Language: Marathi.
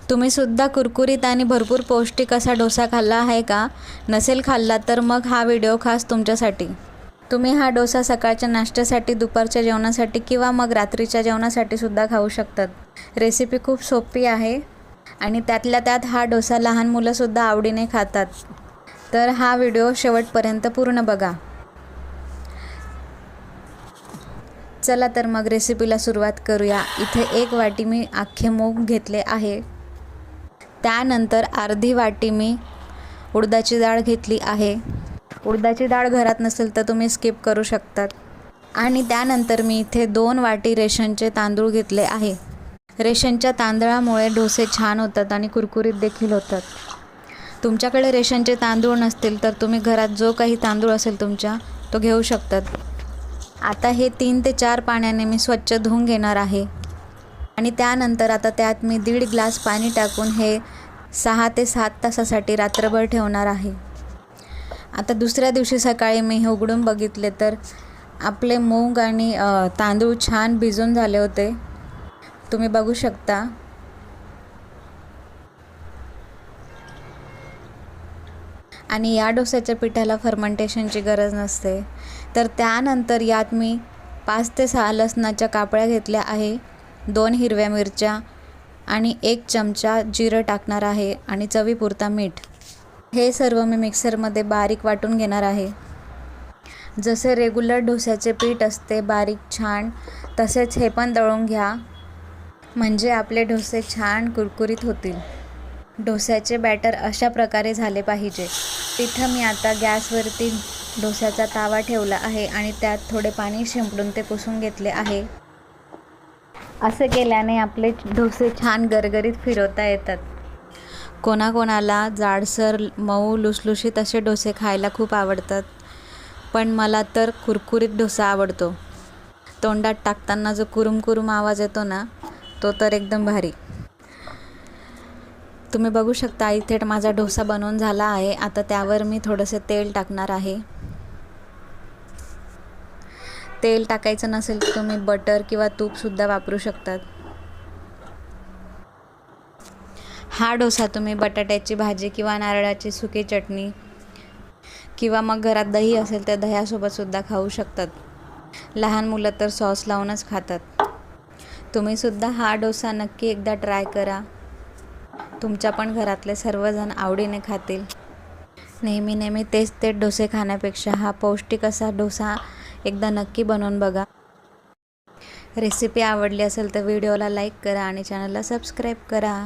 तुम्ही सुद्धा कुरकुरीत आणि भरपूर पौष्टिक असा डोसा खाल्ला आहे का? नसेल खाल्ला तर मग हा व्हिडिओ खास तुमच्यासाठी. तुम्ही हा डोसा सकाळच्या नाश्त्यासाठी, दुपारच्या जेवणासाठी किंवा मग रात्रीच्या जेवणासाठी सुद्धा खाऊ शकतात. रेसिपी खूप सोपी आहे आणि त्यातल्या त्यात हा डोसा लहान मुलंसुद्धा आवडीने खातात. तर हा व्हिडिओ शेवटपर्यंत पूर्ण बघा. चला तर मग रेसिपीला सुरुवात करूया. इथे 1 वाटी मी अख्खे मूग घेतले आहे. त्यानंतर अर्धी वाटी मी उडदाची डाळ घेतली आहे. उडदाची डाळ घरात नसेल तर तुम्ही स्किप करू शकतात. आणि त्यानंतर मी इथे 2 वाटी रेशनचे तांदूळ घेतले आहे. रेशनच्या तांदळामुळे डोसे छान होतात आणि कुरकुरीत देखील होतात. तुमच्याकडे रेशनचे तांदूळ नसतील तर तुम्ही घरात जो काही तांदूळ असेल तुमच्या तो घेऊ शकतात. आता हे 3 ते 4 पाण्याने मी स्वच्छ धुवून घेणार आहे. आणि त्यानंतर आता त्यात मी 1.5 ग्लास पाणी टाकून हे 6 ते 7 तासासाठी रात्रभर ठेवणार आहे. आता दुसऱ्या दिवशी सकाळी मी हे उघडून बघितले तर आपले मूग आणि तांदूळ छान भिजून झाले होते. तुम्ही बघू शकता. आणि या डोस्याच्या पिठाला फर्मेंटेशनची गरज नसते. तर त्यानंतर यात मी 5 ते 6 लसणाच्या कापळ्या घेतल्या आहे, 2 हिरव्या मिरच्या आणि 1 चमचा जिरं टाकणार आहे आणि चवीपुरता मीठ. हे सर्व मी मिक्सरमध्ये बारीक वाटून घेणार आहे. जसे रेग्युलर डोस्याचे पीठ असते बारीक छान, तसेच हे पण दळून घ्या, म्हणजे आपले डोसे छान कुरकुरीत होतील. डोस्याचे बॅटर अशा प्रकारे झाले पाहिजे. तिथं मी आता गॅसवरती डोस्याचा तवा ठेवला आहे आणि त्यात थोडे पाणी शिंपडून ते पुसून घेतले आहे. असे केल्याने आपले डोसे छान गरगरीत फिरवता येतात. कोणाकोणाला जाडसर, मऊ, लुसलुशीत असे डोसे खायला खूप आवडतात, पण मला तर कुरकुरीत डोसा आवडतो. तोंडात टाकताना जो कुरुम कुरुम आवाज येतो ना, तो तर एकदम भारी. तुम्ही बघू शकता इथे माझा डोसा बनवून झाला आहे. आता त्यावर मी थोडंसं तेल टाकणार आहे. तेल टाकायचं नसेल तर तुम्ही बटर किंवा तूपसुद्धा वापरू शकतात. हा डोसा तुम्ही बटाट्याची भाजी किंवा नारळाची सुकी चटणी किंवा मग घरात दही असेल तर दह्यासोबतसुद्धा खाऊ शकतात. लहान मुलं तर सॉस लावूनच खातात. तुम्हीसुद्धा हा डोसा नक्की एकदा ट्राय करा. तुमच्या पण घरातले सर्वजण आवडीने खातील. नेहमी नेहमी तेच डोसे खाण्यापेक्षा हा पौष्टिक असा डोसा एकदा नक्की बनवून बघा. रेसिपी आवडली असेल तर व्हिडिओला लाईक करा आणि चॅनलला सबस्क्राईब करा.